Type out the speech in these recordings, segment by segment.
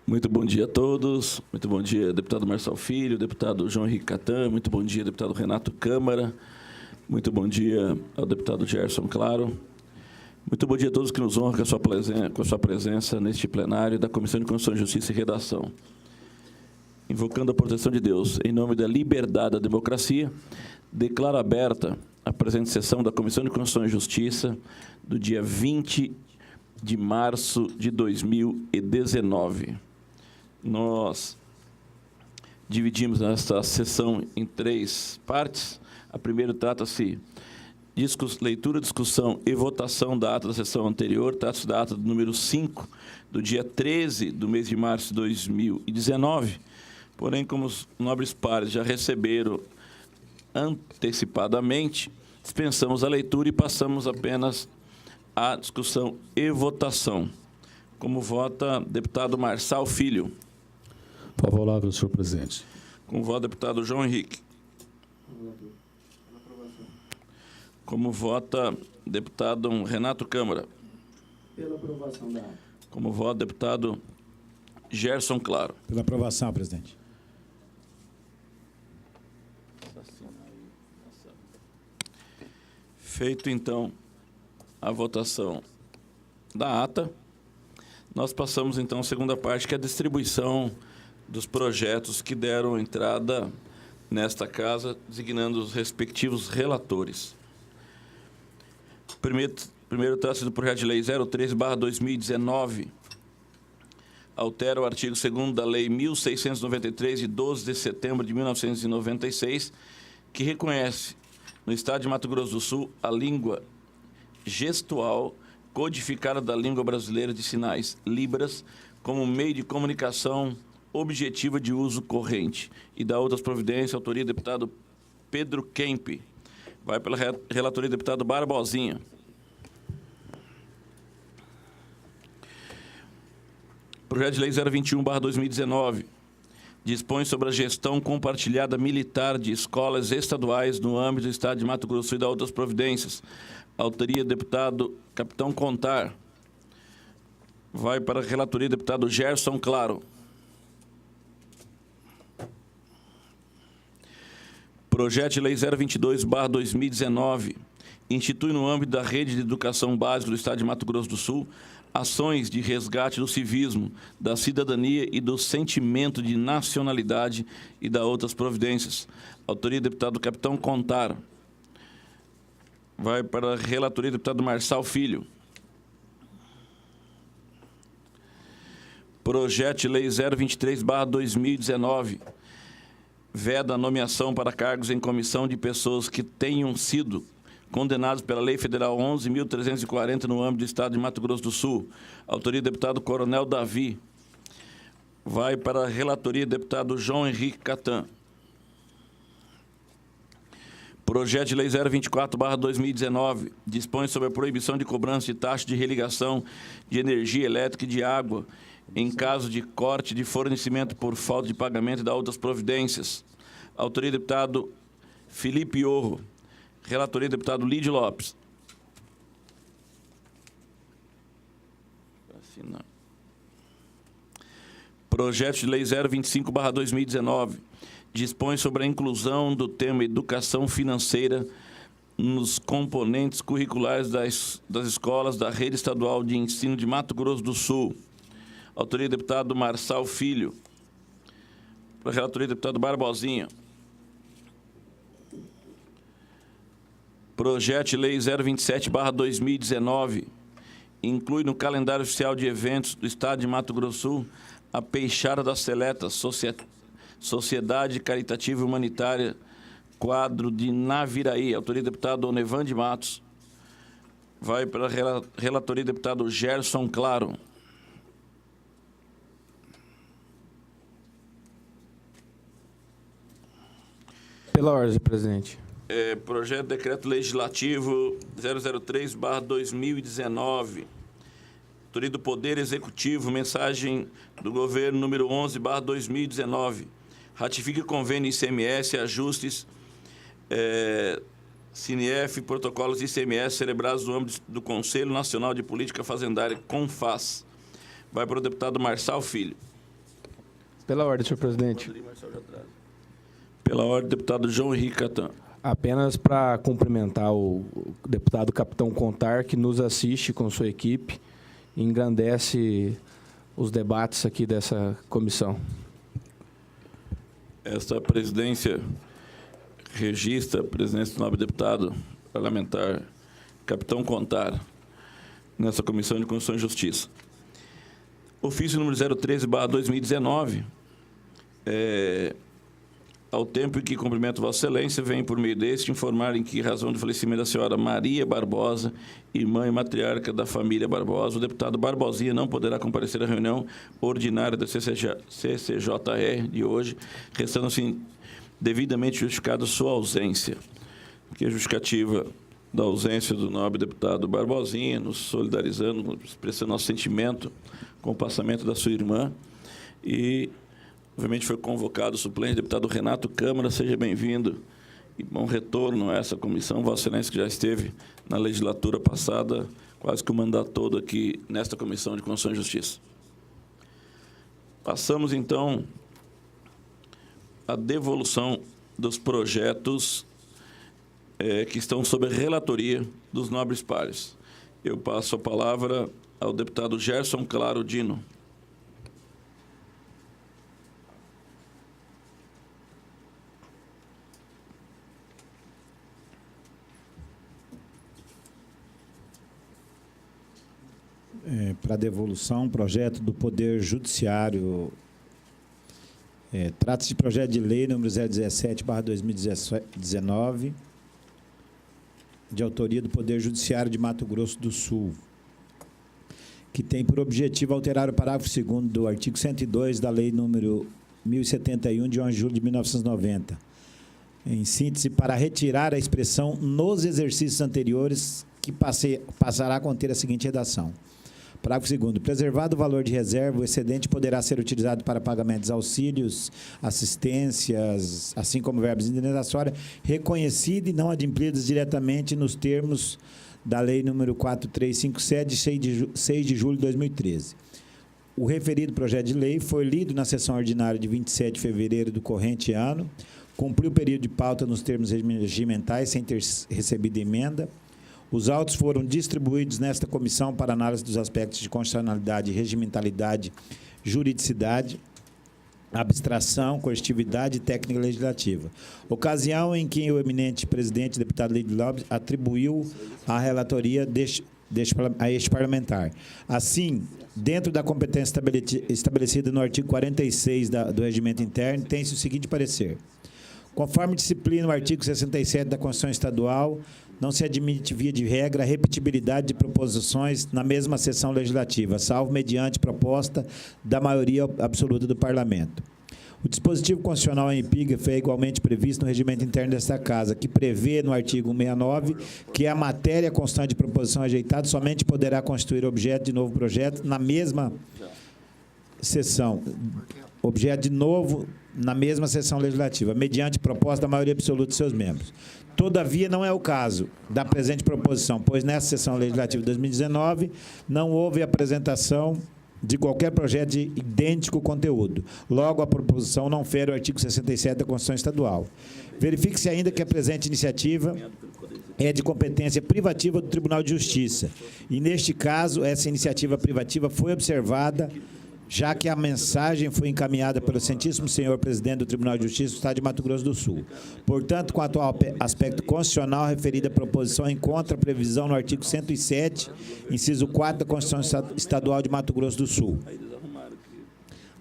Muito bom dia a todos. Muito bom dia, deputado Marçal Filho, deputado João Henrique Catan. Muito bom dia, deputado Renato Câmara. Muito bom dia ao deputado Gerson Claro. Muito bom dia a todos que nos honram com a sua presença neste plenário da Comissão de Constituição, Justiça e Redação. Invocando a proteção de Deus, em nome da liberdade e da democracia, declaro aberta a presente sessão da Comissão de Constituição e Justiça do dia 20 de março de 2019. Nós dividimos esta sessão em 3 partes. A primeira trata-se de leitura, discussão e votação da ata da sessão anterior, trata-se da ata do número 5, do dia 13 do mês de março de 2019. Porém, como os nobres pares já receberam antecipadamente, dispensamos a leitura e passamos apenas à discussão e votação. Como vota deputado Marçal Filho? Favorável, senhor presidente. Como vota deputado João Henrique? Como vota deputado Renato Câmara? Pela aprovação da ata. Como vota deputado Gerson Claro? Pela aprovação, presidente. Feito, então, a votação da ata, nós passamos, então, à segunda parte, que é a distribuição dos projetos que deram entrada nesta casa, designando os respectivos relatores. Primeiro trata-se do projeto de lei 03/2019, altera o artigo 2º da Lei 1.693, de 12 de setembro de 1996, que reconhece, no Estado de Mato Grosso do Sul, a língua gestual codificada da língua brasileira de sinais, Libras, como meio de comunicação objetiva de uso corrente, e da outras providências, autoria do deputado Pedro Kemp. Vai pela relatoria do deputado Barbosinha. Projeto de lei 021/2019 dispõe sobre a gestão compartilhada militar de escolas estaduais no âmbito do Estado de Mato Grosso e da outras providências. Autoria do deputado Capitão Contar. Vai para a relatoria do deputado Gerson Claro. Projeto de lei 022/2019 institui no âmbito da rede de educação básica do Estado de Mato Grosso do Sul ações de resgate do civismo, da cidadania e do sentimento de nacionalidade e da outras providências. Autoria do deputado Capitão Contar. Vai para a relatoria do deputado Marçal Filho. Projeto de lei 023/2019 veda a nomeação para cargos em comissão de pessoas que tenham sido condenados pela Lei Federal 11.340 no âmbito do Estado de Mato Grosso do Sul. Autoria do deputado Coronel Davi. Vai para a relatoria do deputado João Henrique Catan. Projeto de lei 024/2019 dispõe sobre a proibição de cobrança de taxa de religação de energia elétrica e de água em caso de corte de fornecimento por falta de pagamento e da outras providências. Autoria do deputado Felipe Orro. Relatoria do deputado Lídio Lopes. Assinar. Projeto de lei 025/2019 dispõe sobre a inclusão do tema educação financeira nos componentes curriculares das escolas da rede estadual de ensino de Mato Grosso do Sul. Autoria do deputado Marçal Filho. Para a relatoria do deputado Barbosinha. Projeto de lei 027/2019 inclui no calendário oficial de eventos do Estado de Mato Grosso do Sul a Peixada das Seletas, Sociedade Caritativa e Humanitária, quadro de Naviraí. Autoria do deputado Onevan de Matos. Vai para a relatoria do deputado Gerson Claro. Pela ordem, presidente. Projeto de Decreto Legislativo 003/2019. Autoria do Poder Executivo, mensagem do Governo número 11/2019. Ratifique o convênio ICMS, ajustes, CINEF, protocolos de ICMS celebrados no âmbito do Conselho Nacional de Política Fazendária, CONFAS. Vai para o deputado Marçal Filho. Pela ordem, senhor presidente. Pela ordem, deputado João Henrique Catan. Apenas para cumprimentar o deputado Capitão Contar, que nos assiste com sua equipe e engrandece os debates aqui dessa comissão. Esta presidência registra a presidência do nobre deputado parlamentar Capitão Contar nessa Comissão de Constituição e Justiça. Ofício número 013/2019, ao tempo em que cumprimento Vossa Excelência, venho por meio deste informar em que, razão do falecimento da senhora Maria Barbosa, irmã e matriarca da família Barbosa, o deputado Barbosinha não poderá comparecer à reunião ordinária da CCJR de hoje, restando assim devidamente justificada sua ausência. Que a justificativa da ausência do nobre deputado Barbosinha, nos solidarizando, expressando nosso sentimento com o passamento da sua irmã. E, obviamente, foi convocado o suplente deputado Renato Câmara. Seja bem-vindo e bom retorno a essa comissão. Vossa Excelência, que já esteve na legislatura passada, quase que o mandato todo aqui nesta Comissão de Constituição e Justiça. Passamos, então, à devolução dos projetos que estão sob a relatoria dos nobres pares. Eu passo a palavra ao deputado Gerson Claro Dino. Para devolução, projeto do Poder Judiciário. Trata-se de projeto de lei número 017/2019, de autoria do Poder Judiciário de Mato Grosso do Sul, que tem por objetivo alterar o parágrafo 2º do artigo 102 da Lei número 1071, de 11 de julho de 1990. Em síntese, para retirar a expressão nos exercícios anteriores, que passará a conter a seguinte redação. Parágrafo 2º. Preservado o valor de reserva, o excedente poderá ser utilizado para pagamentos de auxílios, assistências, assim como verbos indenizatórios, reconhecidos e não adimplidos diretamente nos termos da Lei número 4357, de 6 de julho de 2013. O referido projeto de lei foi lido na sessão ordinária de 27 de fevereiro do corrente ano, cumpriu o período de pauta nos termos regimentais sem ter recebido emenda. Os autos foram distribuídos nesta comissão para análise dos aspectos de constitucionalidade, regimentalidade, juridicidade, abstração, coercitividade e técnica legislativa. Ocasião em que o eminente presidente, deputado Lídio Lopes, atribuiu a relatoria a este parlamentar. Assim, dentro da competência estabelecida no artigo 46 do Regimento Interno, tem-se o seguinte parecer. Conforme disciplina o artigo 67 da Constituição Estadual, não se admite, via de regra, a repetibilidade de proposições na mesma sessão legislativa, salvo mediante proposta da maioria absoluta do Parlamento. O dispositivo constitucional em epígrafe é igualmente previsto no regimento interno desta Casa, que prevê, no artigo 169, que a matéria constante de proposição rejeitada somente poderá constituir objeto de novo projeto na mesma sessão, objeto de novo na mesma sessão legislativa, mediante proposta da maioria absoluta de seus membros. Todavia, não é o caso da presente proposição, pois nessa sessão legislativa de 2019 não houve apresentação de qualquer projeto de idêntico conteúdo. Logo, a proposição não fere o artigo 67 da Constituição Estadual. Verifique-se ainda que a presente iniciativa é de competência privativa do Tribunal de Justiça. E, neste caso, essa iniciativa privativa foi observada, já que a mensagem foi encaminhada pelo Santíssimo Senhor Presidente do Tribunal de Justiça do Estado de Mato Grosso do Sul. Portanto, quanto ao aspecto constitucional referido à proposição, encontra a previsão no artigo 107, inciso 4 da Constituição Estadual de Mato Grosso do Sul.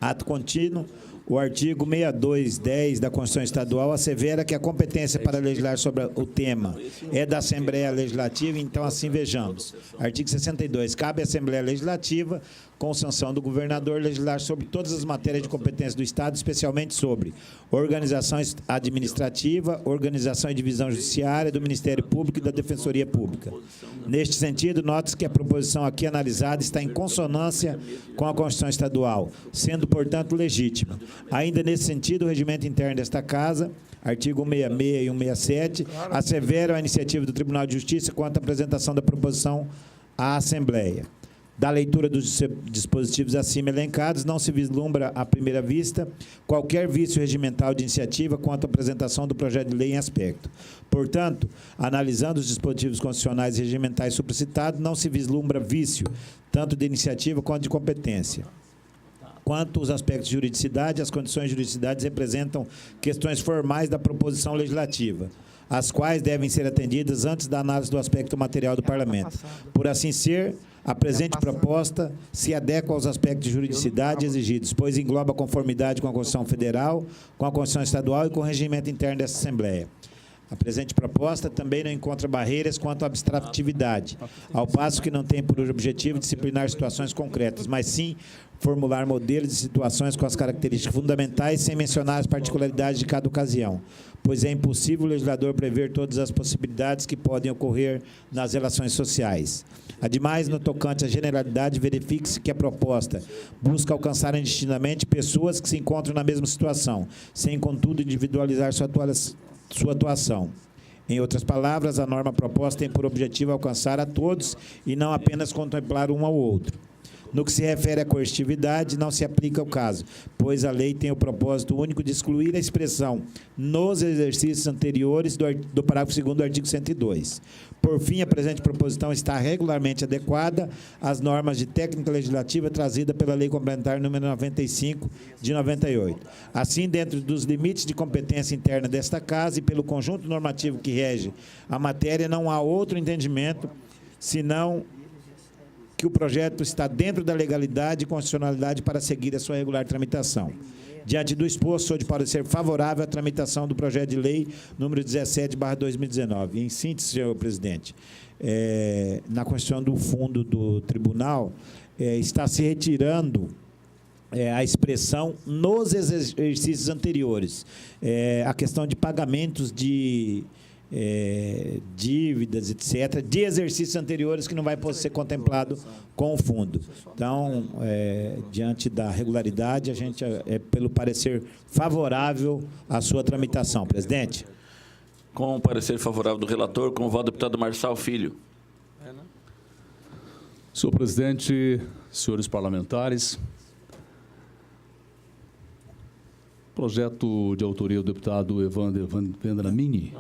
Ato contínuo. O artigo 6210 da Constituição Estadual assevera que a competência para legislar sobre o tema é da Assembleia Legislativa, então assim vejamos. Artigo 62. Cabe à Assembleia Legislativa, com sanção do governador, legislar sobre todas as matérias de competência do Estado, especialmente sobre organização administrativa, organização e divisão judiciária, do Ministério Público e da Defensoria Pública. Neste sentido, note-se que a proposição aqui analisada está em consonância com a Constituição Estadual, sendo, portanto, legítima. Ainda nesse sentido, o regimento interno desta Casa, artigo 166 e 167, asseveram a iniciativa do Tribunal de Justiça quanto à apresentação da proposição à Assembleia. Da leitura dos dispositivos acima elencados, não se vislumbra, à primeira vista, qualquer vício regimental de iniciativa quanto à apresentação do projeto de lei em aspecto. Portanto, analisando os dispositivos constitucionais e regimentais supracitados, não se vislumbra vício, tanto de iniciativa quanto de competência. Quanto aos aspectos de juridicidade, as condições de juridicidade representam questões formais da proposição legislativa, as quais devem ser atendidas antes da análise do aspecto material do Parlamento. Por assim ser, a presente proposta se adequa aos aspectos de juridicidade exigidos, pois engloba a conformidade com a Constituição Federal, com a Constituição Estadual e com o regimento interno dessa Assembleia. A presente proposta também não encontra barreiras quanto à abstratividade, ao passo que não tem por objetivo disciplinar situações concretas, mas sim formular modelos de situações com as características fundamentais, sem mencionar as particularidades de cada ocasião, pois é impossível o legislador prever todas as possibilidades que podem ocorrer nas relações sociais. Ademais, no tocante à generalidade, verifique-se que a proposta busca alcançar indistintamente pessoas que se encontram na mesma situação, sem, contudo, individualizar sua atuação. Em outras palavras, a norma proposta tem por objetivo alcançar a todos e não apenas contemplar um ao outro. No que se refere à coercitividade, não se aplica o caso, pois a lei tem o propósito único de excluir a expressão nos exercícios anteriores do parágrafo 2º do artigo 102. Por fim, a presente proposição está regularmente adequada às normas de técnica legislativa trazida pela Lei Complementar número 95, de 98. Assim, dentro dos limites de competência interna desta Casa e pelo conjunto normativo que rege a matéria, não há outro entendimento, senão que o projeto está dentro da legalidade e constitucionalidade para seguir a sua regular tramitação. Diante do exposto, sou de parecer favorável à tramitação do projeto de lei número 17/2019. Em síntese, senhor presidente, na questão do fundo do tribunal, está se retirando a expressão nos exercícios anteriores. A questão de pagamentos de dívidas, etc., de exercícios anteriores que não vai poder ser contemplado com o fundo. Então, diante da regularidade, a gente pelo parecer favorável à sua tramitação. Presidente. Com o parecer favorável do relator, com o voto do deputado Marçal Filho. Senhor presidente, senhores parlamentares, projeto de autoria do deputado Evander Vendramini.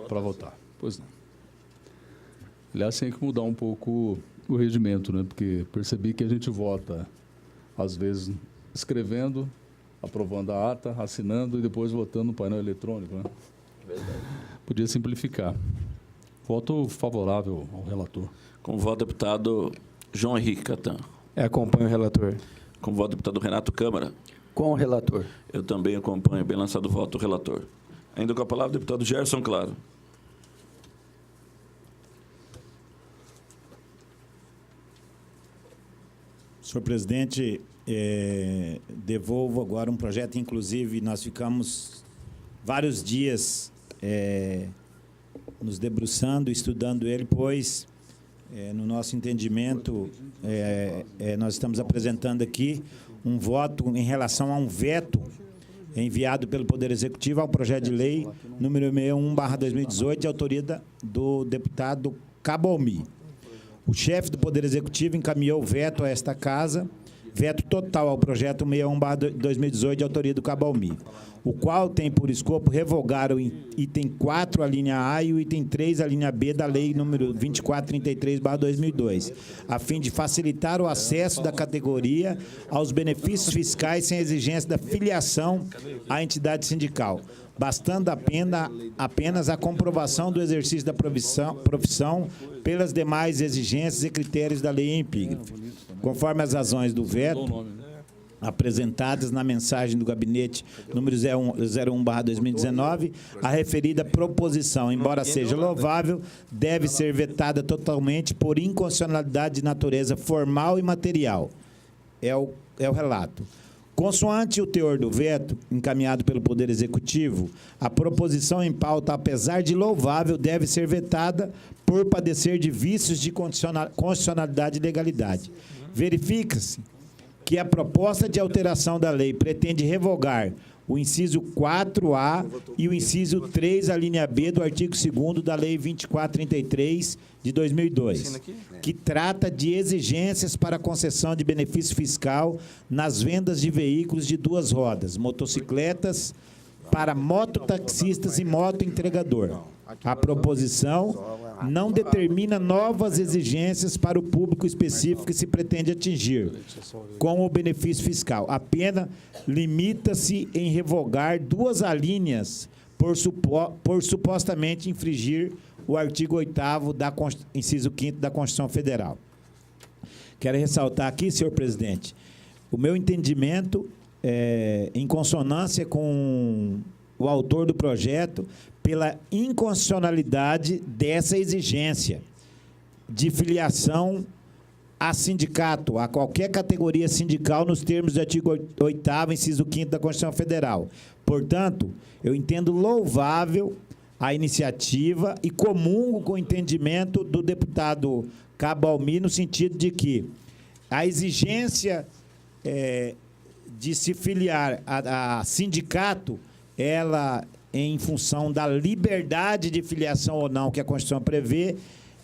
Para votar. Pois não. Aliás, tem que mudar um pouco o regimento, né? Porque percebi que a gente vota, às vezes, escrevendo, aprovando a ata, assinando e depois votando no painel eletrônico, né? Verdade. Podia simplificar. Voto favorável ao relator. Com o voto do deputado João Henrique Catan. Acompanho o relator. Com o voto do deputado Renato Câmara. Com o relator. Eu também acompanho. Bem lançado o voto do relator. Ainda com a palavra, o deputado Gerson Claro. Senhor presidente, devolvo agora um projeto, inclusive nós ficamos vários dias nos debruçando, estudando ele, pois, no nosso entendimento, nós estamos apresentando aqui um voto em relação a um veto enviado pelo Poder Executivo ao projeto de lei número 61/2018, de autoria do deputado Cabalmi. O chefe do Poder Executivo encaminhou veto a esta Casa, veto total ao projeto 61/2018, de autoria do Cabalmi, o qual tem por escopo revogar o item 4, a linha A, e o item 3, a linha B, da Lei número 2433/2002, a fim de facilitar o acesso da categoria aos benefícios fiscais sem exigência da filiação à entidade sindical, bastando apenas a comprovação do exercício da profissão pelas demais exigências e critérios da lei em epígrafe. Conforme as razões do veto apresentadas na mensagem do gabinete número 01/2019, a referida proposição, embora seja louvável, deve ser vetada totalmente por inconstitucionalidade de natureza formal e material. É o relato. Consoante o teor do veto encaminhado pelo Poder Executivo, a proposição em pauta, apesar de louvável, deve ser vetada por padecer de vícios de constitucionalidade e legalidade. Verifica-se que a proposta de alteração da lei pretende revogar o inciso 4A e o inciso 3, a linha B do artigo 2º da Lei 2433 de 2002, que trata de exigências para concessão de benefício fiscal nas vendas de veículos de duas rodas, motocicletas, para mototaxistas e motoentregador. A proposição não determina novas exigências para o público específico que se pretende atingir com o benefício fiscal. Apenas limita-se em revogar duas alíneas por supostamente infringir o artigo 8º da inciso 5º da Constituição Federal. Quero ressaltar aqui, senhor presidente, o meu entendimento, em consonância com o autor do projeto, pela inconstitucionalidade dessa exigência de filiação a sindicato, a qualquer categoria sindical, nos termos do artigo 8º, inciso 5º da Constituição Federal. Portanto, eu entendo louvável a iniciativa e comungo com o entendimento do deputado Cabo Almir, no sentido de que a exigência de se filiar a sindicato, ela, em função da liberdade de filiação ou não que a Constituição prevê,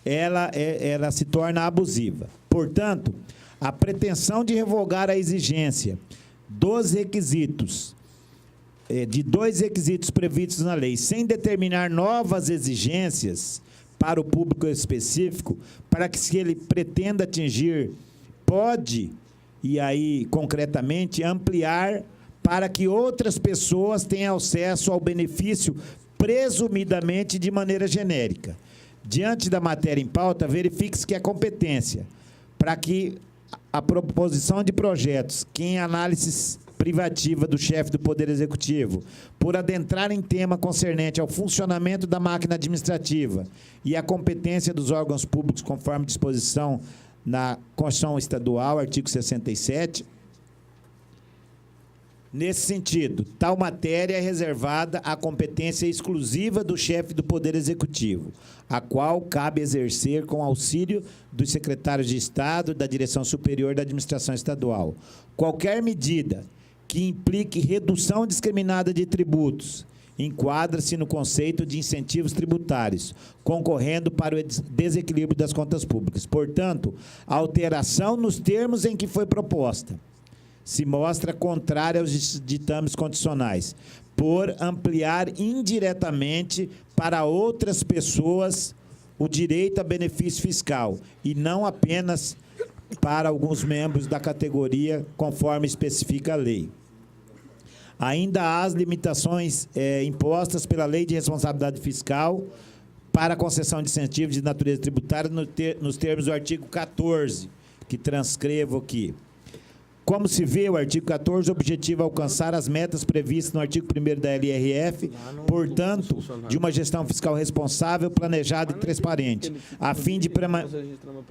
ela se torna abusiva. Portanto, a pretensão de revogar a exigência dos requisitos, de dois requisitos previstos na lei, sem determinar novas exigências para o público específico, para que, se ele pretenda atingir, pode, e aí, concretamente, ampliar para que outras pessoas tenham acesso ao benefício, presumidamente de maneira genérica. Diante da matéria em pauta, verifique-se que a competência para que a proposição de projetos, que em análise privativa do chefe do Poder Executivo, por adentrar em tema concernente ao funcionamento da máquina administrativa e a competência dos órgãos públicos, conforme disposição na Constituição Estadual, artigo 67, nesse sentido, tal matéria é reservada à competência exclusiva do chefe do Poder Executivo, a qual cabe exercer com auxílio dos secretários de Estado da Direção Superior da Administração Estadual. Qualquer medida que implique redução discriminada de tributos enquadra-se no conceito de incentivos tributários, concorrendo para o desequilíbrio das contas públicas. Portanto, a alteração nos termos em que foi proposta se mostra contrária aos ditames constitucionais, por ampliar indiretamente para outras pessoas o direito a benefício fiscal, e não apenas para alguns membros da categoria, conforme especifica a lei. Ainda há as limitações impostas pela Lei de Responsabilidade Fiscal para a concessão de incentivos de natureza tributária nos termos do artigo 14, que transcrevo aqui. Como se vê, o artigo 14 objetiva alcançar as metas previstas no artigo 1º da LRF, portanto, de uma gestão fiscal responsável, planejada e transparente, a fim de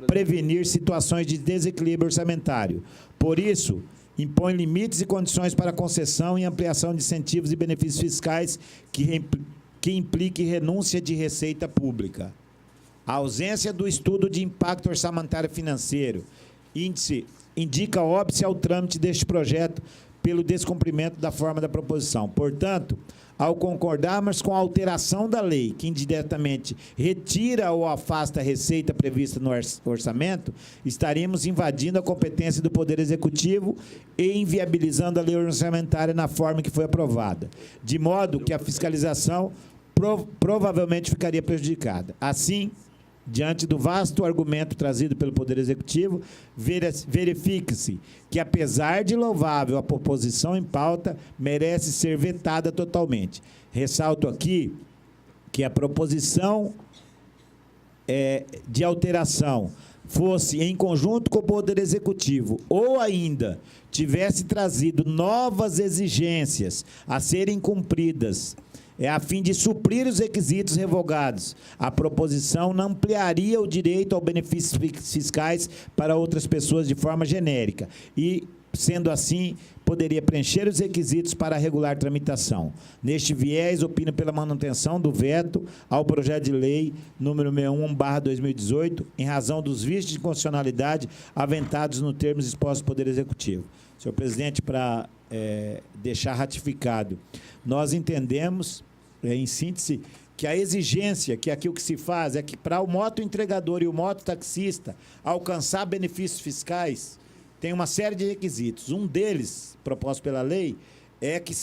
prevenir situações de desequilíbrio orçamentário. Por isso, impõe limites e condições para a concessão e ampliação de incentivos e benefícios fiscais que implique renúncia de receita pública. A ausência do estudo de impacto orçamentário financeiro, índice, indica óbice ao trâmite deste projeto pelo descumprimento da forma da proposição. Portanto, ao concordarmos com a alteração da lei, que indiretamente retira ou afasta a receita prevista no orçamento, estaríamos invadindo a competência do Poder Executivo e inviabilizando a lei orçamentária na forma que foi aprovada, de modo que a fiscalização provavelmente ficaria prejudicada. Assim, diante do vasto argumento trazido pelo Poder Executivo, verifique-se que, apesar de louvável, a proposição em pauta merece ser vetada totalmente. Ressalto aqui que a proposição de alteração fosse em conjunto com o Poder Executivo ou ainda tivesse trazido novas exigências a serem cumpridas a fim de suprir os requisitos revogados, a proposição não ampliaria o direito ao benefícios fiscais para outras pessoas de forma genérica e Sendo assim, poderia preencher os requisitos para a regular tramitação. Neste viés, opino pela manutenção do veto ao projeto de lei número 61/2018, em razão dos vícios de constitucionalidade aventados nos termos expostos do Poder Executivo. Senhor presidente, para deixar ratificado, nós entendemos, em síntese, que a exigência, que aqui o que se faz é que para o motoentregador e o mototaxista alcançar benefícios fiscais, tem uma série de requisitos. Um deles, proposto pela lei, é que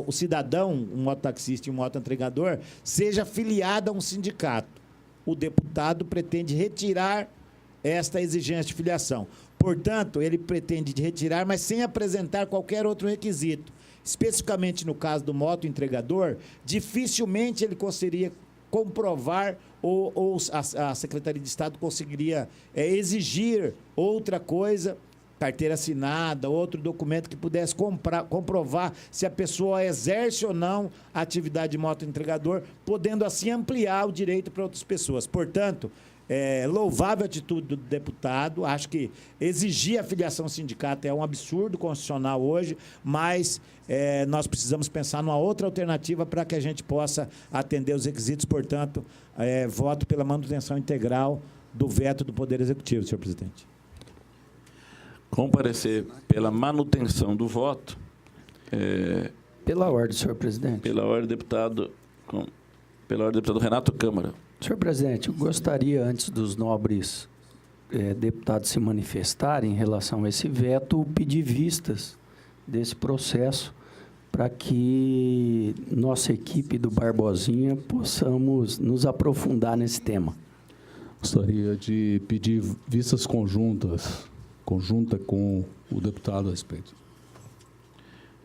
o cidadão, um mototaxista e um motoentregador, seja filiado a um sindicato. O deputado pretende retirar esta exigência de filiação. Portanto, ele pretende retirar, mas sem apresentar qualquer outro requisito. Especificamente no caso do motoentregador, dificilmente ele conseguiria comprovar ou a Secretaria de Estado conseguiria exigir outra coisa, carteira assinada, outro documento que pudesse comprovar se a pessoa exerce ou não a atividade de motoentregador, podendo assim ampliar o direito para outras pessoas. Portanto, louvável a atitude do deputado, acho que exigir a filiação ao sindicato é um absurdo constitucional hoje, mas nós precisamos pensar numa outra alternativa para que a gente possa atender os requisitos. Portanto, voto pela manutenção integral do veto do Poder Executivo, senhor presidente. Com parecer pela manutenção do voto. Pela ordem, senhor presidente. Pela ordem, deputado Renato Câmara. Senhor presidente, eu gostaria, antes dos nobres deputados se manifestarem em relação a esse veto, pedir vistas desse processo para que nossa equipe do Barbosinha possamos nos aprofundar nesse tema. Gostaria de pedir vistas conjunta com o deputado a respeito.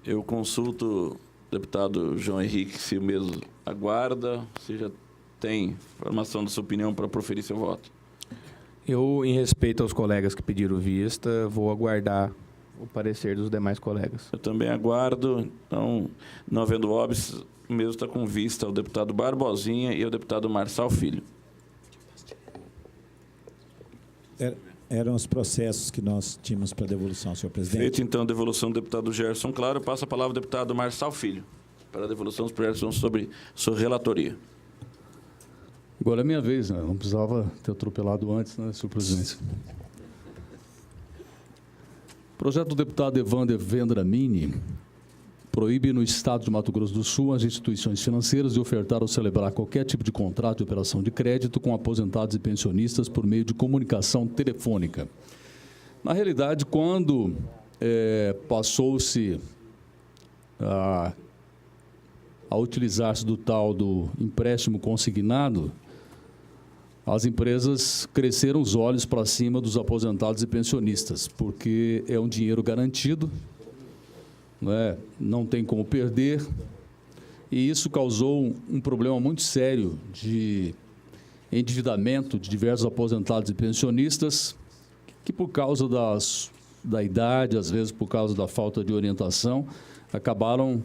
Eu consulto o deputado João Henrique, se o mesmo aguarda, se já tem formação da sua opinião para proferir seu voto. Eu, em respeito aos colegas que pediram vista, vou aguardar o parecer dos demais colegas. Eu também aguardo. Então, não havendo óbice, o mesmo está com vista ao deputado Barbosinha e ao deputado Marçal Filho. Eram os processos que nós tínhamos para devolução, senhor presidente. Feito, então, a devolução do deputado Gerson Claro, passa a palavra ao deputado Marçal Filho, para a devolução dos projetos sobre sua relatoria. Agora é minha vez, né? Não precisava ter atropelado antes, né, senhor presidente? O projeto do deputado Evander Vendramini proíbe no Estado de Mato Grosso do Sul as instituições financeiras de ofertar ou celebrar qualquer tipo de contrato de operação de crédito com aposentados e pensionistas por meio de comunicação telefônica. Na realidade, quando passou-se a utilizar-se do tal do empréstimo consignado, as empresas cresceram os olhos para cima dos aposentados e pensionistas, porque é um dinheiro garantido, não tem como perder, e isso causou um problema muito sério de endividamento de diversos aposentados e pensionistas, que por causa da idade, às vezes por causa da falta de orientação, acabaram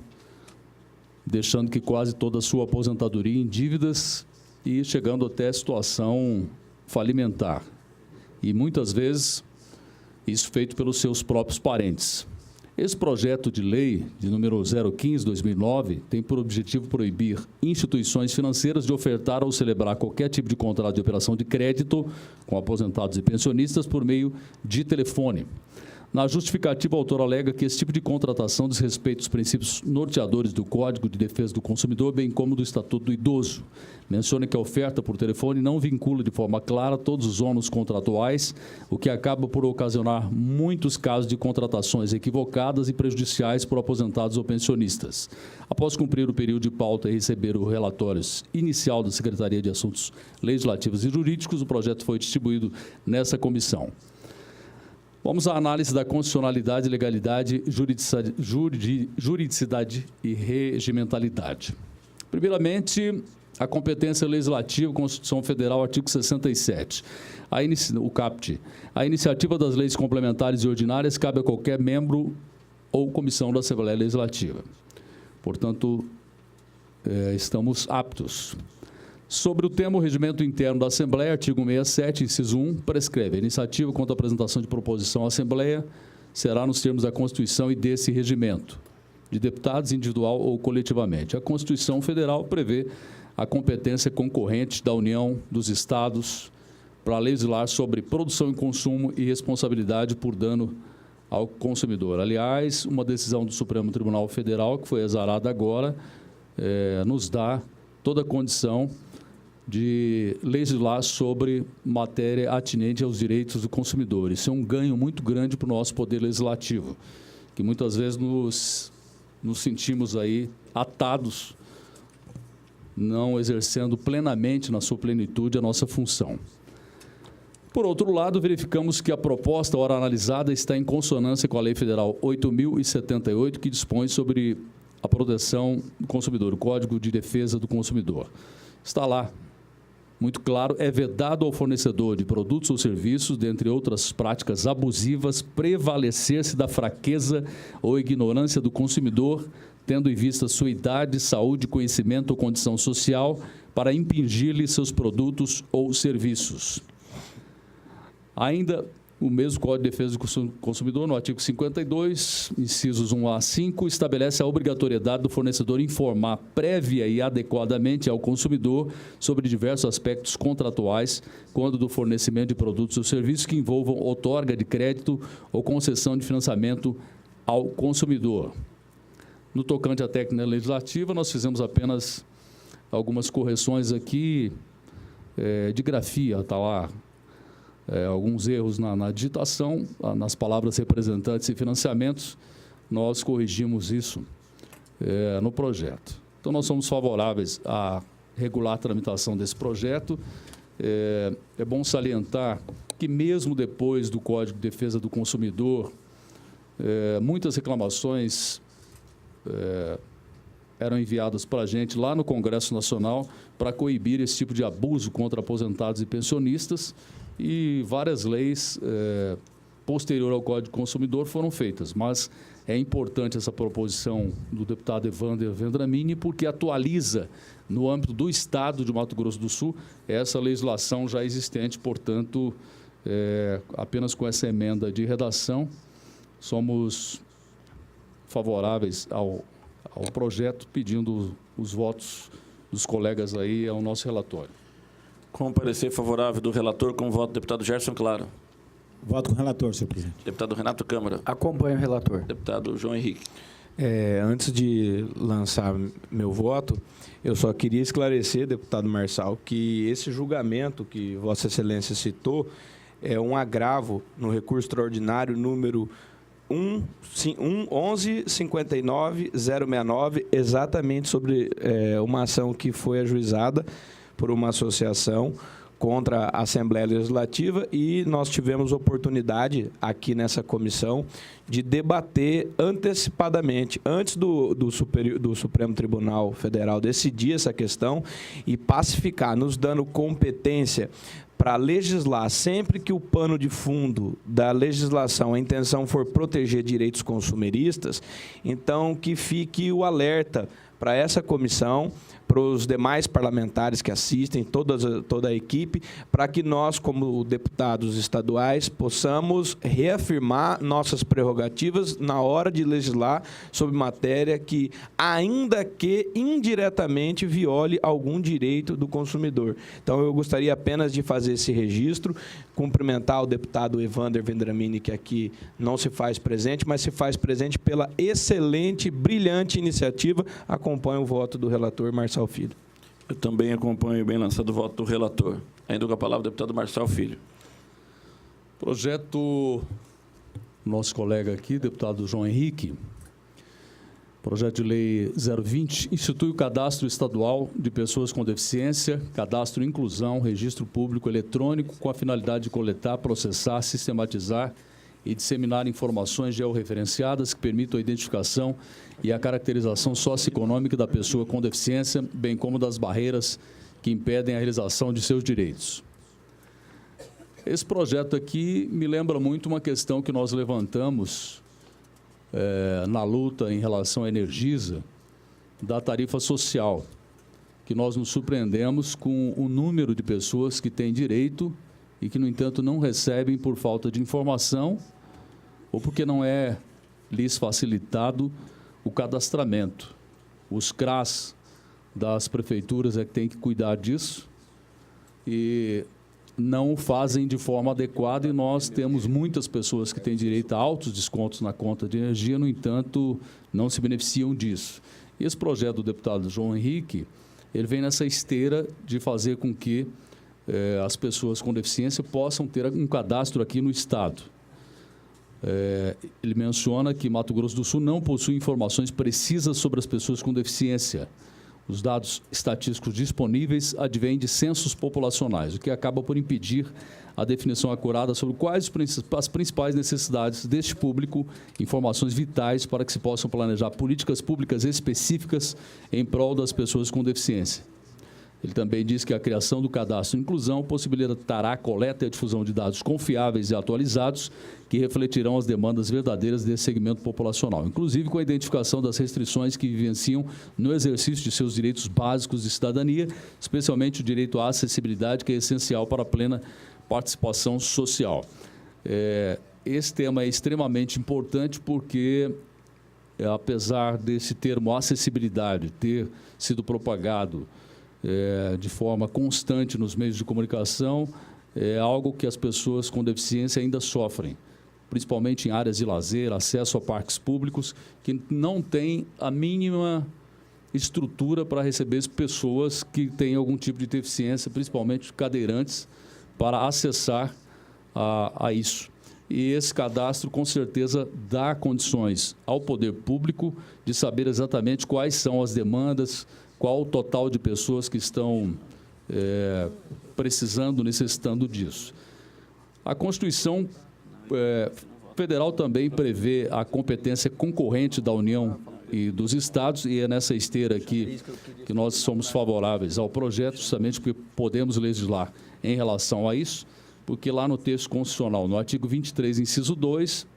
deixando que quase toda a sua aposentadoria em dívidas e chegando até a situação falimentar. E muitas vezes isso feito pelos seus próprios parentes. Esse projeto de lei, de número 015/2009, tem por objetivo proibir instituições financeiras de ofertar ou celebrar qualquer tipo de contrato de operação de crédito com aposentados e pensionistas por meio de telefone. Na justificativa, o autor alega que esse tipo de contratação desrespeita os princípios norteadores do Código de Defesa do Consumidor, bem como do Estatuto do Idoso. Menciona que a oferta por telefone não vincula de forma clara todos os ônus contratuais, o que acaba por ocasionar muitos casos de contratações equivocadas e prejudiciais por aposentados ou pensionistas. Após cumprir o período de pauta e receber o relatório inicial da Secretaria de Assuntos Legislativos e Jurídicos, o projeto foi distribuído nessa comissão. Vamos à análise da constitucionalidade, legalidade, juridicidade e regimentalidade. Primeiramente, a competência legislativa, Constituição Federal, artigo 67. O CAPT. A iniciativa das leis complementares e ordinárias cabe a qualquer membro ou comissão da Assembleia Legislativa. Portanto, estamos aptos. Sobre o tema, o regimento interno da Assembleia, artigo 67, inciso 1, prescreve a iniciativa quanto à apresentação de proposição à Assembleia será nos termos da Constituição e desse regimento, de deputados individual ou coletivamente. A Constituição Federal prevê a competência concorrente da União, dos Estados, para legislar sobre produção e consumo e responsabilidade por dano ao consumidor. Aliás, uma decisão do Supremo Tribunal Federal, que foi exarada agora, nos dá toda a condição de legislar sobre matéria atinente aos direitos do consumidor. Isso é um ganho muito grande para o nosso poder legislativo, que muitas vezes nos sentimos aí atados, não exercendo plenamente, na sua plenitude, a nossa função. Por outro lado, verificamos que a proposta, ora analisada, está em consonância com a Lei Federal 8.078, que dispõe sobre a proteção do consumidor, o Código de Defesa do Consumidor. Está lá, muito claro, é vedado ao fornecedor de produtos ou serviços, dentre outras práticas abusivas, prevalecer-se da fraqueza ou ignorância do consumidor, tendo em vista sua idade, saúde, conhecimento ou condição social, para impingir-lhe seus produtos ou serviços. Ainda, o mesmo Código de Defesa do Consumidor, no artigo 52, incisos 1 a 5, estabelece a obrigatoriedade do fornecedor informar prévia e adequadamente ao consumidor sobre diversos aspectos contratuais, quando do fornecimento de produtos ou serviços que envolvam outorga de crédito ou concessão de financiamento ao consumidor. No tocante à técnica legislativa, nós fizemos apenas algumas correções aqui de grafia, está lá. Alguns erros na digitação, nas palavras representantes e financiamentos, nós corrigimos isso no projeto. Então, nós somos favoráveis à regular tramitação desse projeto. É bom salientar que, mesmo depois do Código de Defesa do Consumidor, muitas reclamações eram enviadas para a gente lá no Congresso Nacional para coibir esse tipo de abuso contra aposentados e pensionistas, e várias leis posterior ao Código do Consumidor foram feitas, mas é importante essa proposição do deputado Evander Vendramini, porque atualiza, no âmbito do Estado de Mato Grosso do Sul, essa legislação já existente. Portanto, apenas com essa emenda de redação, somos favoráveis ao projeto, pedindo os votos dos colegas aí ao nosso relatório. Com o parecer favorável do relator, com o voto do deputado Gerson Claro. Voto com o relator, senhor presidente. Deputado Renato Câmara. Acompanho o relator. Deputado João Henrique. Antes de lançar meu voto, eu só queria esclarecer, deputado Marçal, que esse julgamento que Vossa Excelência citou é um agravo no recurso extraordinário número 11.59.069, exatamente sobre uma ação que foi ajuizada por uma associação contra a Assembleia Legislativa, e nós tivemos oportunidade aqui nessa comissão de debater antecipadamente, antes do Supremo Tribunal Federal decidir essa questão e pacificar, nos dando competência para legislar sempre que o pano de fundo da legislação, a intenção for proteger direitos consumeristas. Então, que fique o alerta para essa comissão, para os demais parlamentares que assistem, toda a equipe, para que nós, como deputados estaduais, possamos reafirmar nossas prerrogativas na hora de legislar sobre matéria que, ainda que indiretamente, viole algum direito do consumidor. Então, eu gostaria apenas de fazer esse registro, cumprimentar o deputado Evander Vendramini, que aqui não se faz presente, mas se faz presente pela excelente, brilhante iniciativa. Acompanho o voto do relator Marçal Filho. Eu também acompanho bem lançado o voto do relator. Ainda com a palavra o deputado Marçal Filho. Projeto, nosso colega aqui, deputado João Henrique, projeto de lei 020, institui o cadastro estadual de pessoas com deficiência, cadastro inclusão, registro público eletrônico, com a finalidade de coletar, processar, sistematizar e disseminar informações georreferenciadas que permitam a identificação e a caracterização socioeconômica da pessoa com deficiência, bem como das barreiras que impedem a realização de seus direitos. Esse projeto aqui me lembra muito uma questão que nós levantamos na luta em relação à Energisa, da tarifa social, que nós nos surpreendemos com o número de pessoas que têm direito e que, no entanto, não recebem por falta de informação ou porque não é lhes facilitado o cadastramento. Os CRAS das prefeituras é que tem que cuidar disso e não fazem de forma adequada, e nós temos muitas pessoas que têm direito a altos descontos na conta de energia, no entanto, não se beneficiam disso. Esse projeto do deputado João Henrique, ele vem nessa esteira de fazer com que as pessoas com deficiência possam ter um cadastro aqui no Estado. Ele menciona que Mato Grosso do Sul não possui informações precisas sobre as pessoas com deficiência. Os dados estatísticos disponíveis advêm de censos populacionais, o que acaba por impedir a definição acurada sobre quais as principais necessidades deste público, informações vitais para que se possam planejar políticas públicas específicas em prol das pessoas com deficiência. Ele também diz que a criação do cadastro de inclusão possibilitará a coleta e a difusão de dados confiáveis e atualizados que refletirão as demandas verdadeiras desse segmento populacional, inclusive com a identificação das restrições que vivenciam no exercício de seus direitos básicos de cidadania, especialmente o direito à acessibilidade, que é essencial para a plena participação social. Esse tema é extremamente importante porque, apesar desse termo acessibilidade ter sido propagado de forma constante nos meios de comunicação, é algo que as pessoas com deficiência ainda sofrem, principalmente em áreas de lazer, acesso a parques públicos, que não têm a mínima estrutura para receber pessoas que têm algum tipo de deficiência, principalmente cadeirantes, para acessar a isso. E esse cadastro, com certeza, dá condições ao poder público de saber exatamente quais são as demandas, qual o total de pessoas que estão precisando, necessitando disso. A Constituição Federal também prevê a competência concorrente da União e dos Estados, e é nessa esteira aqui que nós somos favoráveis ao projeto, justamente porque podemos legislar em relação a isso, porque lá no texto constitucional, no artigo 23, inciso 2,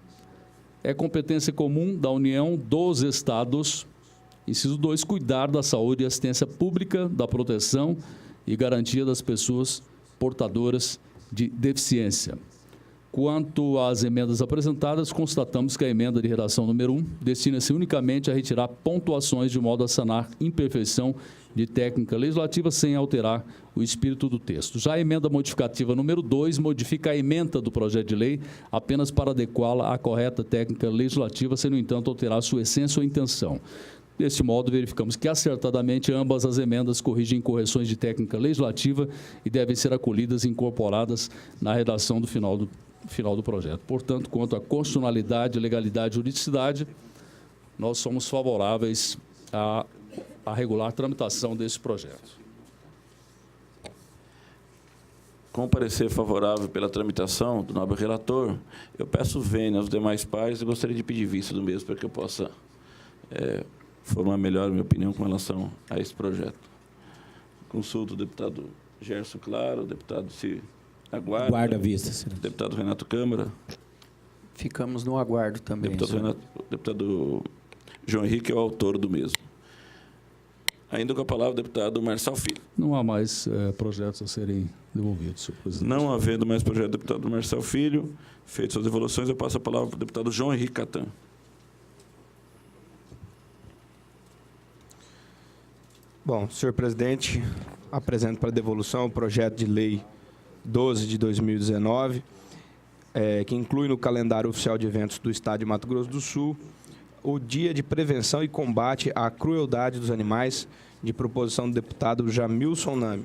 é competência comum da União dos Estados. Inciso 2, cuidar da saúde e assistência pública, da proteção e garantia das pessoas portadoras de deficiência. Quanto às emendas apresentadas, constatamos que a emenda de redação número 1 destina-se unicamente a retirar pontuações de modo a sanar imperfeição de técnica legislativa sem alterar o espírito do texto. Já a emenda modificativa número 2 modifica a ementa do projeto de lei apenas para adequá-la à correta técnica legislativa, sem, no entanto, alterar sua essência ou intenção. Deste modo, verificamos que, acertadamente, ambas as emendas corrigem correções de técnica legislativa e devem ser acolhidas e incorporadas na redação do final do projeto. Portanto, quanto à constitucionalidade, legalidade e juridicidade, nós somos favoráveis à regular tramitação desse projeto. Com parecer favorável pela tramitação do nobre relator, eu peço vênia aos demais pares e gostaria de pedir vista do mesmo para que eu possa formar melhor a minha opinião com relação a esse projeto. Consulto o deputado Gerson Claro, o deputado se aguarda. Guarda a vista, senhor. Deputado Renato Câmara. Ficamos no aguardo também. Deputado João Henrique é o autor do mesmo. Ainda com a palavra o deputado Marçal Filho. Não há mais projetos a serem devolvidos, senhor presidente. Não havendo mais projeto do deputado Marçal Filho, feitas as devoluções, eu passo a palavra para o deputado João Henrique Catan. Bom, senhor presidente, apresento para devolução o projeto de lei 12 de 2019, que inclui no calendário oficial de eventos do Estado de Mato Grosso do Sul o Dia de Prevenção e Combate à Crueldade dos Animais, de proposição do deputado Jamilson Nami.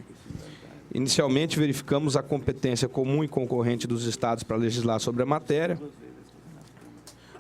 Inicialmente, verificamos a competência comum e concorrente dos estados para legislar sobre a matéria.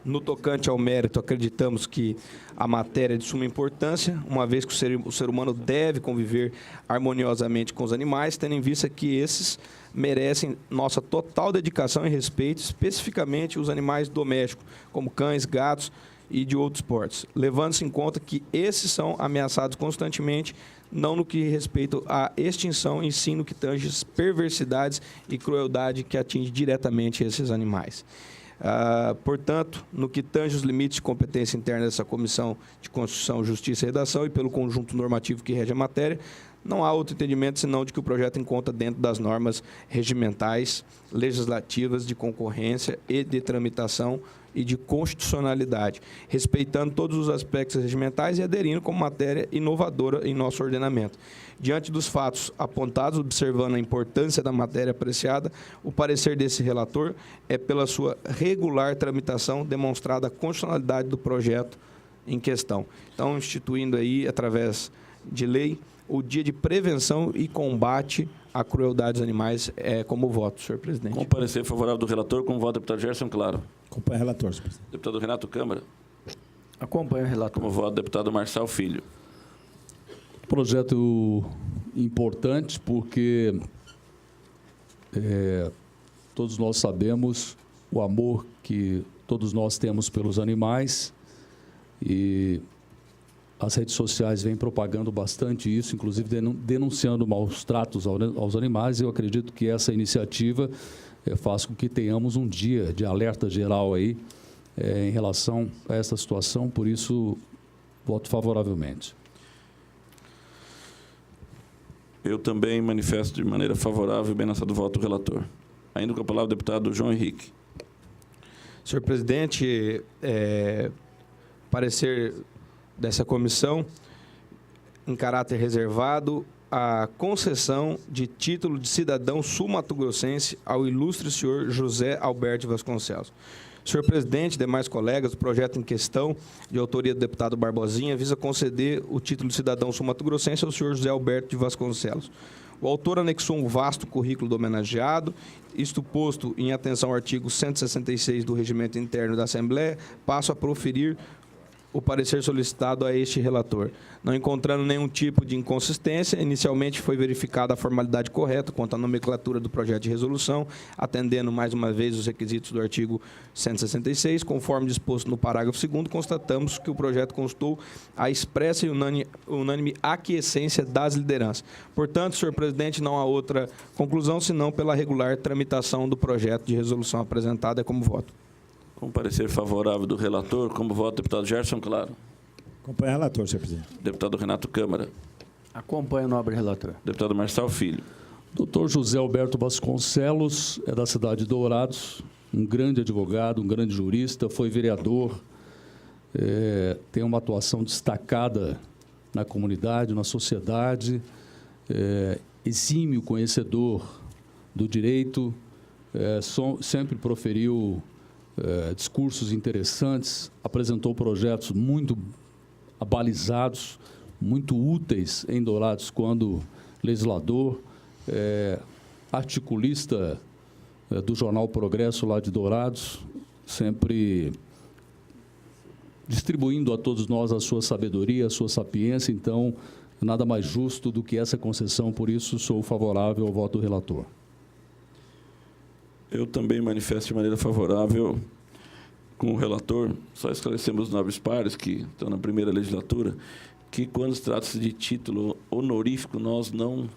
No tocante ao mérito, acreditamos que a matéria é de suma importância, uma vez que o ser humano deve conviver harmoniosamente com os animais, tendo em vista que esses merecem nossa total dedicação e respeito, especificamente os animais domésticos, como cães, gatos e de outros portes, levando-se em conta que esses são ameaçados constantemente, não no que respeita à extinção, e sim no que tange perversidades e crueldade que atinge diretamente esses animais. Portanto, no que tange os limites de competência interna dessa Comissão de Constituição, Justiça e Redação e pelo conjunto normativo que rege a matéria, não há outro entendimento senão de que o projeto encontra dentro das normas regimentais, legislativas, de concorrência e de tramitação e de constitucionalidade, respeitando todos os aspectos regimentais e aderindo como matéria inovadora em nosso ordenamento. Diante dos fatos apontados, observando a importância da matéria apreciada, o parecer desse relator é pela sua regular tramitação demonstrada a constitucionalidade do projeto em questão. Então, instituindo aí, através de lei, o dia de prevenção e combate à crueldade dos animais como voto, senhor presidente. Com parecer favorável do relator, como voto do deputado Gerson Claro. Acompanha o relator, senhor presidente. Deputado Renato Câmara. Acompanho o relator. Como voto do deputado Marçal Filho. Projeto importante porque todos nós sabemos o amor que todos nós temos pelos animais e as redes sociais vêm propagando bastante isso, inclusive denunciando maus tratos aos animais. Eu acredito que essa iniciativa faz com que tenhamos um dia de alerta geral aí em relação a essa situação, por isso voto favoravelmente. Eu também manifesto de maneira favorável e bem lançado o voto do relator. Ainda com a palavra o deputado João Henrique. Senhor presidente, parecer dessa comissão, em caráter reservado, a concessão de título de cidadão sul-mato-grossense ao ilustre senhor José Alberto Vasconcelos. Senhor presidente, demais colegas, o projeto em questão, de autoria do deputado Barbosinha, visa conceder o título de cidadão sul-mato-grossense ao senhor José Alberto de Vasconcelos. O autor anexou um vasto currículo do homenageado, isto posto em atenção ao artigo 166 do Regimento Interno da Assembleia, passo a proferir o parecer solicitado a este relator. Não encontrando nenhum tipo de inconsistência, inicialmente foi verificada a formalidade correta quanto à nomenclatura do projeto de resolução, atendendo mais uma vez os requisitos do artigo 166, conforme disposto no parágrafo 2º, constatamos que o projeto constou a expressa e unânime aquiescência das lideranças. Portanto, senhor presidente, não há outra conclusão senão pela regular tramitação do projeto de resolução apresentado como voto. Com parecer favorável do relator, como voto do deputado Gerson Claro. Acompanha o relator, senhor presidente. Deputado Renato Câmara. Acompanho o nobre relator. Deputado Marçal Filho. Dr. José Alberto Vasconcelos é da cidade de Dourados, um grande advogado, um grande jurista, foi vereador, tem uma atuação destacada na comunidade, na sociedade, exímio conhecedor do direito, sempre proferiu discursos interessantes, apresentou projetos muito abalizados, muito úteis em Dourados quando legislador, articulista do jornal Progresso lá de Dourados, sempre distribuindo a todos nós a sua sabedoria, a sua sapiência. Então, nada mais justo do que essa concessão, por isso sou favorável ao voto do relator. Eu também manifesto de maneira favorável com o relator. Só esclarecemos os nobres pares que estão na primeira legislatura, que quando se trata de título honorífico, nós não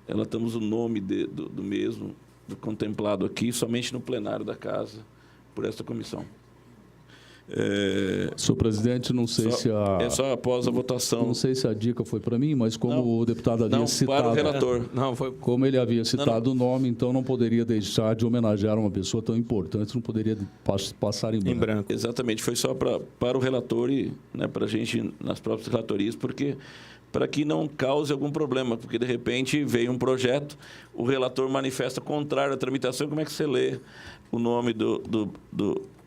relatamos o nome do mesmo, do contemplado aqui, somente no plenário da Casa, por esta comissão. Senhor presidente, não sei se a... É só após a votação. Não sei se a dica foi para mim, mas como não, o deputado havia citado... para o relator. Não, foi... Como ele havia citado o nome, então não poderia deixar de homenagear uma pessoa tão importante, não poderia passar em branco. Exatamente, foi só para o relator e para a gente nas próprias relatorias, porque para que não cause algum problema, porque de repente veio um projeto, o relator manifesta contrário à tramitação, como é que você lê o nome do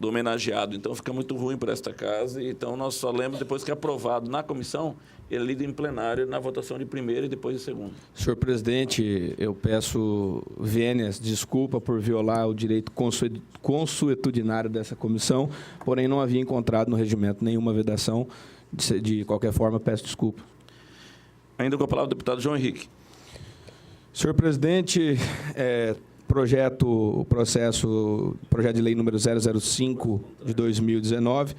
homenageado? Então fica muito ruim para esta casa, e então nós só lemos depois que é aprovado na comissão, ele é lido em plenário na votação de primeiro e depois de segundo. Senhor presidente, eu peço vênias desculpa por violar o direito consuetudinário dessa comissão, porém não havia encontrado no regimento nenhuma vedação. De qualquer forma, peço desculpa. Ainda com a palavra o deputado João Henrique. Senhor presidente, projeto de lei número 005 de 2019,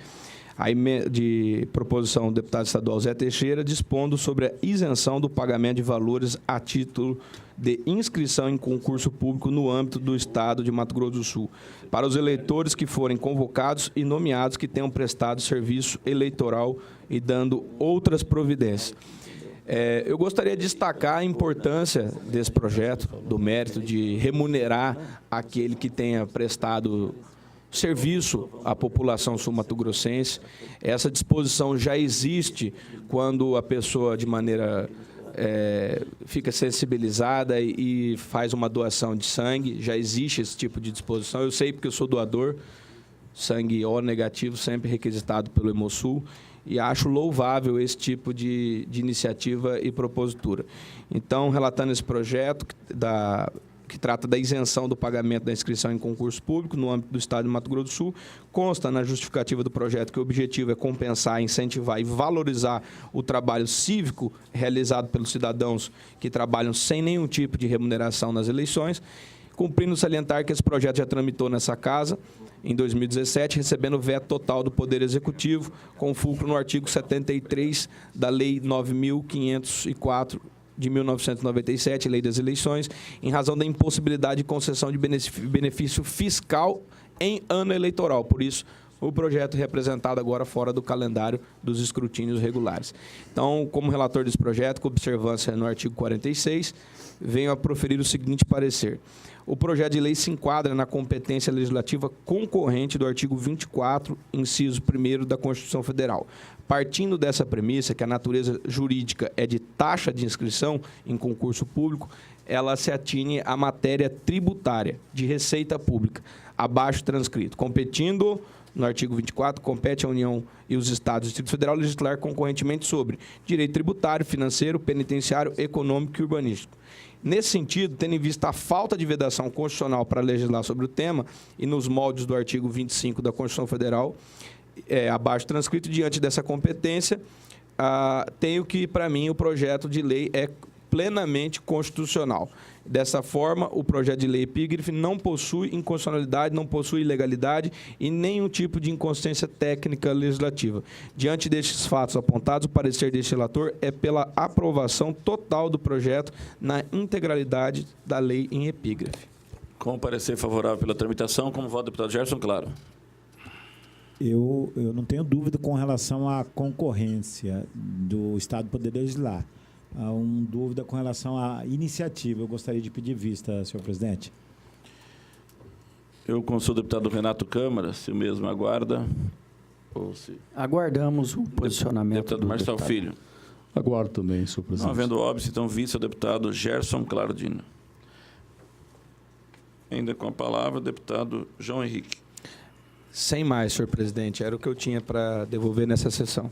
de proposição do deputado estadual Zé Teixeira, dispondo sobre a isenção do pagamento de valores a título de inscrição em concurso público no âmbito do Estado de Mato Grosso do Sul, para os eleitores que forem convocados e nomeados que tenham prestado serviço eleitoral e dando outras providências. Eu gostaria de destacar a importância desse projeto, do mérito de remunerar aquele que tenha prestado serviço à população sul-mato-grossense. Essa disposição já existe quando a pessoa, de maneira fica sensibilizada e faz uma doação de sangue. Já existe esse tipo de disposição. Eu sei porque eu sou doador, sangue O negativo, sempre requisitado pelo Hemosul, e acho louvável esse tipo de iniciativa e propositura. Então, relatando esse projeto que trata da isenção do pagamento da inscrição em concurso público no âmbito do Estado de Mato Grosso do Sul, consta na justificativa do projeto que o objetivo é compensar, incentivar e valorizar o trabalho cívico realizado pelos cidadãos que trabalham sem nenhum tipo de remuneração nas eleições, cumprindo salientar que esse projeto já tramitou nessa Casa em 2017, recebendo veto total do Poder Executivo, com fulcro no artigo 73 da Lei 9.504 de 1997, Lei das Eleições, em razão da impossibilidade de concessão de benefício fiscal em ano eleitoral. Por isso, o projeto é representado agora fora do calendário dos escrutínios regulares. Então, como relator desse projeto, com observância no artigo 46, venho a proferir o seguinte parecer. O projeto de lei se enquadra na competência legislativa concorrente do artigo 24, inciso 1º da Constituição Federal. Partindo dessa premissa, que a natureza jurídica é de taxa de inscrição em concurso público, ela se atine à matéria tributária de receita pública, abaixo transcrito. Competindo, no artigo 24, compete à União e os Estados do Distrito Federal legislar concorrentemente sobre direito tributário, financeiro, penitenciário, econômico e urbanístico. Nesse sentido, tendo em vista a falta de vedação constitucional para legislar sobre o tema e nos moldes do artigo 25 da Constituição Federal, abaixo transcrito, diante dessa competência, tenho que, para mim, o projeto de lei é plenamente constitucional. Dessa forma, o projeto de lei epígrafe não possui inconstitucionalidade, não possui ilegalidade e nenhum tipo de inconsistência técnica legislativa. Diante destes fatos apontados, o parecer deste relator é pela aprovação total do projeto na integralidade da lei em epígrafe. Com o parecer favorável pela tramitação, como vota o deputado Gerson Claro? Eu não tenho dúvida com relação à concorrência do Estado poder legislar. Há uma dúvida com relação à iniciativa. Eu gostaria de pedir vista, senhor presidente. Eu consulto o deputado Renato Câmara, se o mesmo aguarda. Ou se... Aguardamos o posicionamento Deputado do Marçal deputado. Filho. Aguardo também, senhor presidente. Não havendo óbice, então, vice o deputado Gerson Claro Dino. Ainda com a palavra, o deputado João Henrique. Sem mais, senhor presidente. Era o que eu tinha para devolver nessa sessão.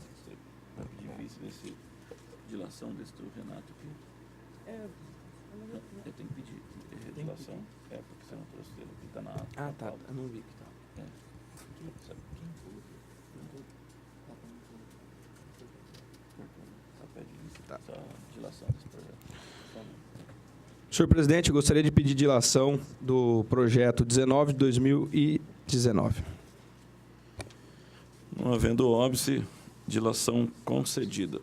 Dilação desse do Renato aqui. Eu tenho que pedir dilação. Porque você não trouxe ele aqui, está na ata. Ah, tá. Eu não vi que tá. Sabe quem foi? Só pede essa dilação desse projeto. Senhor presidente, eu gostaria de pedir dilação do projeto 19 de 2019. Não havendo óbice, dilação concedida.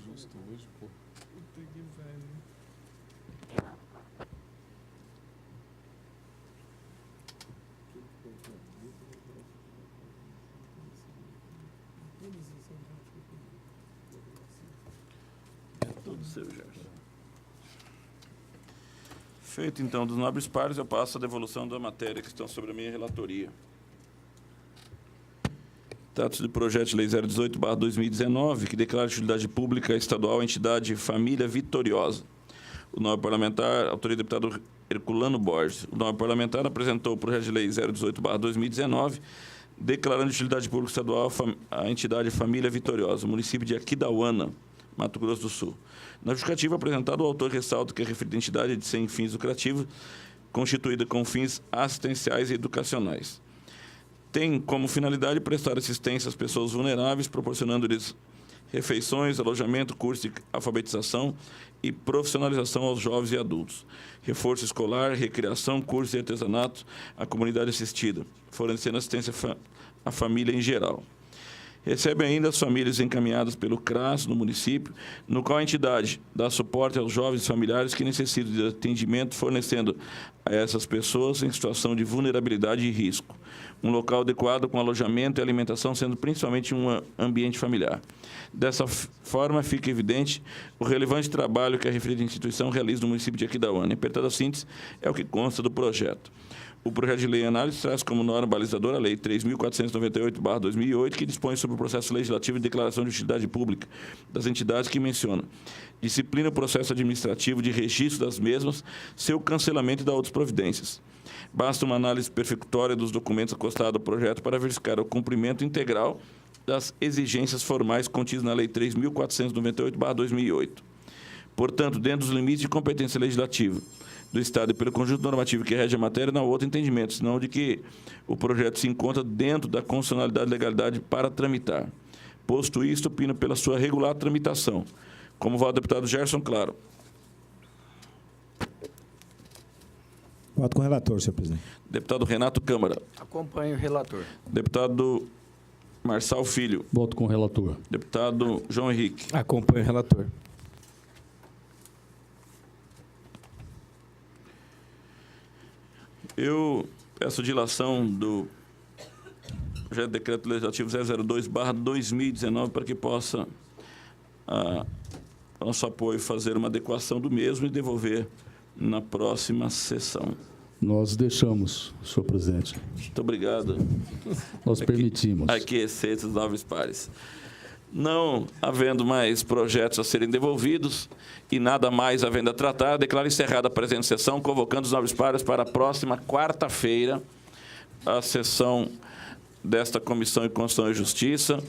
Justo hoje, pô. Tudo seu, Gerson. Feito, então, dos nobres pares, eu passo a devolução da matéria que estão sobre a minha relatoria. Trata-se do projeto de lei 018/2019, que declara de utilidade pública estadual a entidade Família Vitoriosa. O nobre parlamentar, autoria do deputado Herculano Borges. O nobre parlamentar apresentou o projeto de lei 018/2019, declarando de utilidade pública estadual a entidade Família Vitoriosa, município de Aquidauana, Mato Grosso do Sul. Na justificativa apresentada, o autor ressalta que a referida entidade é de sem fins lucrativos, constituída com fins assistenciais e educacionais. Tem como finalidade prestar assistência às pessoas vulneráveis, proporcionando-lhes refeições, alojamento, curso de alfabetização e profissionalização aos jovens e adultos, reforço escolar, recreação, curso de artesanato à comunidade assistida, fornecendo assistência à família em geral. Recebe ainda as famílias encaminhadas pelo CRAS no município, no qual a entidade dá suporte aos jovens familiares que necessitam de atendimento, fornecendo a essas pessoas em situação de vulnerabilidade e risco um local adequado com alojamento e alimentação, sendo principalmente um ambiente familiar. Dessa forma, fica evidente o relevante trabalho que a referida instituição realiza no município de Aquidauana. Em apertada síntese, é o que consta do projeto. O projeto de lei em análise traz como norma balizadora a Lei 3.498/2008, que dispõe sobre o processo legislativo de declaração de utilidade pública das entidades que menciona. Disciplina o processo administrativo de registro das mesmas, seu cancelamento e da outras providências. Basta uma análise perfunctória dos documentos acostados ao projeto para verificar o cumprimento integral das exigências formais contidas na Lei 3.498/2008. Portanto, dentro dos limites de competência legislativa do Estado e pelo conjunto normativo que rege a matéria, não há outro entendimento, senão de que o projeto se encontra dentro da constitucionalidade e legalidade para tramitar. Posto isto, opino pela sua regular tramitação. Como voto do deputado Gerson Claro. Voto com o relator, senhor presidente. Deputado Renato Câmara. Acompanho o relator. Deputado Marçal Filho. Voto com o relator. Deputado João Henrique. Acompanho o relator. Eu peço dilação do projeto de decreto legislativo 002/2019 para que possa, nosso apoio, fazer uma adequação do mesmo e devolver na próxima sessão. Nós deixamos, senhor presidente. Muito obrigado. Nós permitimos. Aquecer os nobres pares. Não havendo mais projetos a serem devolvidos e nada mais havendo a tratar, declaro encerrada a presente sessão, convocando os nobres pares para a próxima quarta-feira, a sessão desta Comissão de Constituição e Justiça.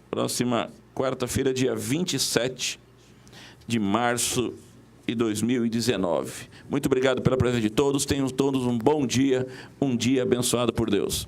Próxima quarta-feira, dia 27 de março de 2019. Muito obrigado pela presença de todos. Tenham todos um bom dia, um dia abençoado por Deus.